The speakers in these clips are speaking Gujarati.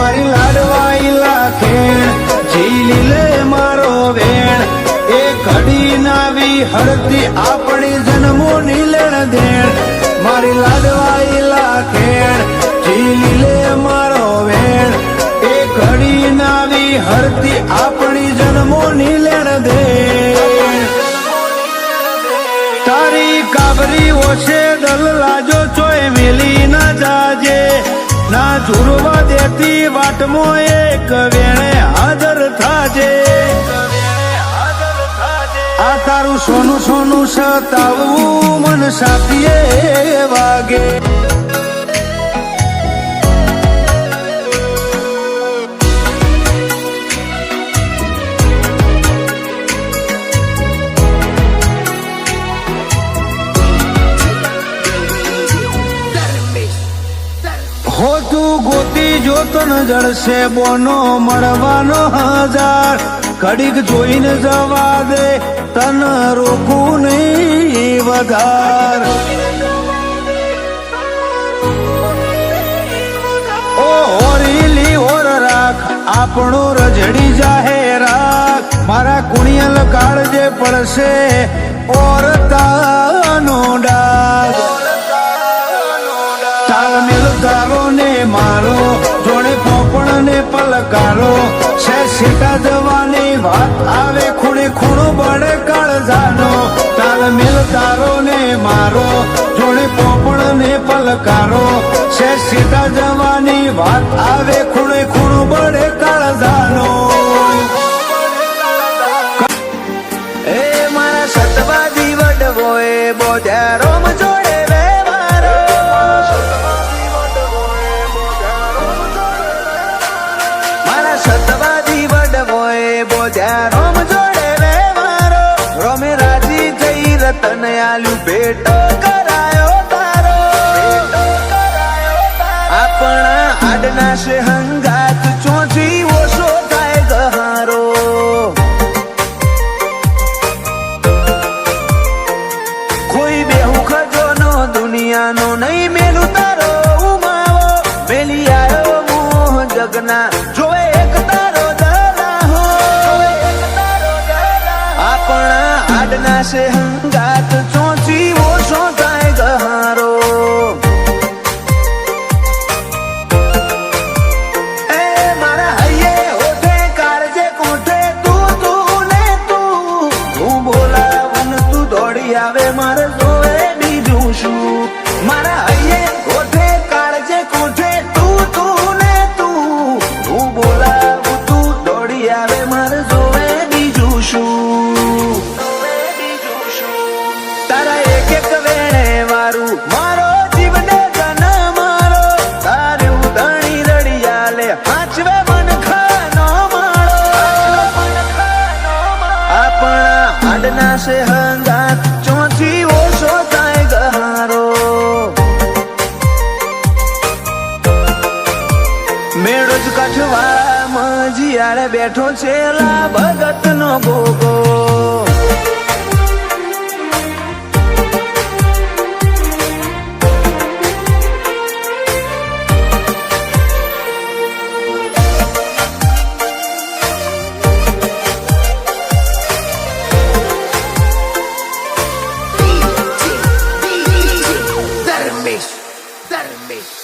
મારી લાડવાઈ લાખેણ ઝીલી લે મારો વેણ એ ઘડી નાવી હળતી આપણી જન્મોની લેણ દેણ મારી લાડવાઈ લાખેણ ઝીલી લે મારો વેણ એ ઘડી નાવી હળતી આપણી જન્મોની લેણ દેણ તારી કાબરી ઓછે દલ લાજો ચોય મેલી ના જાજે ના ઝુરવા દેતી વાટમો એક વેણે હાજર થાજે આ તારું સોનું સોનું સતાવવું મન સાપીએ વાગે હો તું ગોતી જોતન જળશે બોનો મળવાનો હજાર ઘડીક જોઈને જવા દે તન રોકું નહીં વધાર ઓ હોરીલી ઓર રાખ આપણો રજડી જાહે રાખ મારા કુણિયલ કાળજે પડશે ઓર તાનો ડાગ તાલમેલ તારો ને મારો જોડે પોપણ ને પલકારો છે સીટા જવાની વાત આવે ખૂણે ખૂણો બળે કાળજાનો તાલમેલ તારો ને મારો જોડે પોપણ ને પલકારો છે સીટા જવાની વાત આવે ખૂણે ખૂણો બળે કાળજાનો એ મારા સતવાદી વડવો એ બોજારો જોડે સતવાદી વડવોએ બોજા રોમ જોડે રે મારો રોમે રાજી થઈ રતન આલ્યું ભેટો કરાયો તારો આપણા આડના છે હંગાત ચોથી ઓછો થાય ગહારો કોઈ બેહુ ખજોનો દુનિયાનો નહીં મેલું તારો ઉમાવો મેલી આવ્યો મોહ જગના જોએ આડના છે હંગાત ચોથી ઓછો થાય ગહારો એ મારા હૈયે હોઠે કાળજે કોઠે તું ને તું બોલાવું તું દોડી આવે મારે જોવે બીજું શું મારા હૈયે હોઠે કાળજે કોઠે તું ને તું બોલાવું તું દોડી આવે મારે જોવે બીજું શું તારા એક એક વેણે વારું મારો જીવને જન મારો તારું ધણી રડિયા લે પાંચવે મન ખાનો માળો આપણા આડના છે હંગાત ચોથી ઓછો થાય ગહારો મેળો જ કઠવાળામાં જીયાળે બેઠો છે લા ભગત નો ગોગો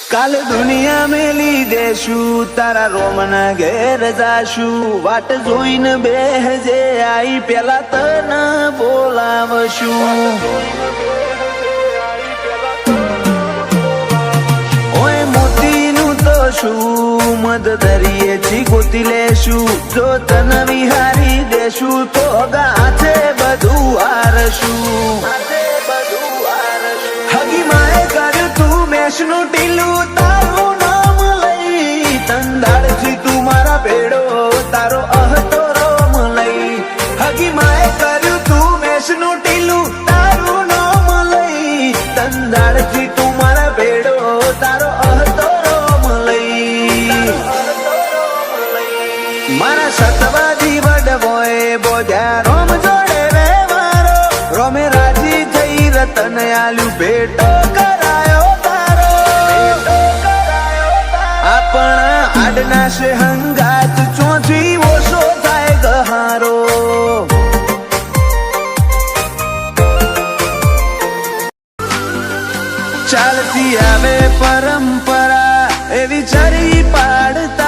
કાલ દુનિયા મેલી દેશું તારા રોમના ઘેર જાશું વાટ જોઈને બેહજે આઈ પેલા તને બોલાવશું ઓય મોતીનું તો શું મદ દરિયેથી ગોતી લેશું જો તને વિહારી દેશું તો ગાથે બધું હારશું હગી માએ કર્યું તું મેષનું ટીલું તારું નામ લઈ તંદાળથી તું મારા ભેડો તારો અહતો રોમ લઈ હગી માએ કર્યું તું મેષનું ટીલું તારું નામ લઈ તંદાળથી તું મારા ભેડો તારો અહતો રોમ લઈ મારા સતવાદી વડવોએ બોજા રોમ જોડે રે મારો રોમે રાજી થઈ રતન આલ્યું ભેટો કરાયો તારો આપણા લાડના છે હંગાત ચોથી ઓછો થાય ગહારો ચાલતી આવે પરંપરા એવી ચરી પાડતા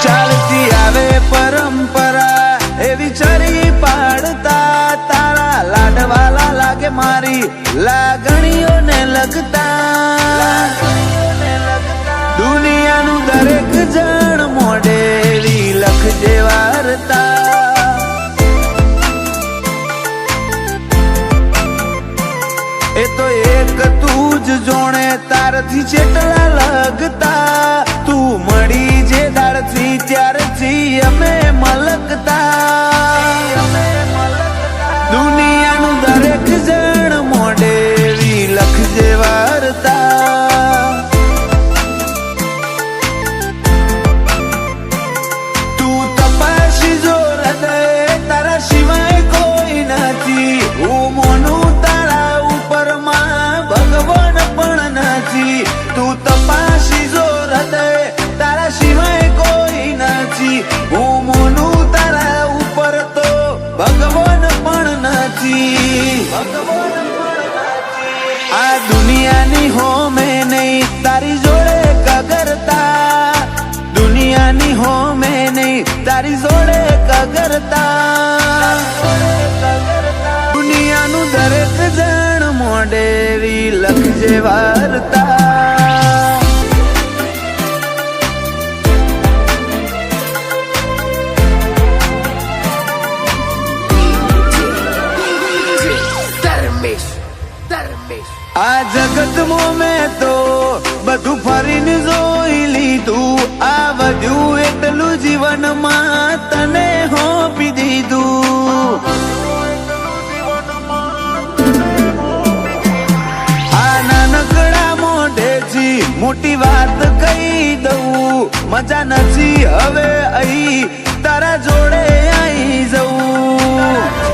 ચાલતી આવે પરંપરા એવી ચરી પાડતા તારા લાડવાલા લાગે મારી લાગણીઓને લગતા દુનિયાનું દરેક જણ મોઢેરી લખજે વાર્તા એ તો એક તું જ જોણે તારથી જેટલા લગતા તું મળી જે દાડથી ત્યારથી અમે મલકતા દુનિયાનું દરેક જણ મોઢેરી લખજે વાર્તા તું તપાસી જો હૃદય તારા સિવાય કોઈ નથી હું મોનું ભગવાન પણ નથી તું તપાસી જો હૃદય તારા સિવાય કોઈ નથી હું મોનું તારા ઉપર તો ભગવાન પણ નથી આ દુનિયાની હોમે નહીં તારી જોડે કગરતા દુનિયાની હોમે નહીં તારી જોડે કગરતા દુનિયાનું દરેક જણ મોઢેરી લખજે વાર્તા આ જગતમાં મેં તો બધું ફરીને જોઈ લીધું આ વધ્યું એટલું જીવનમાં તને હોપી દીધું મોટી વાત કહી દઉં મજા નથી હવે અહીં તારા જોડે આવી જવું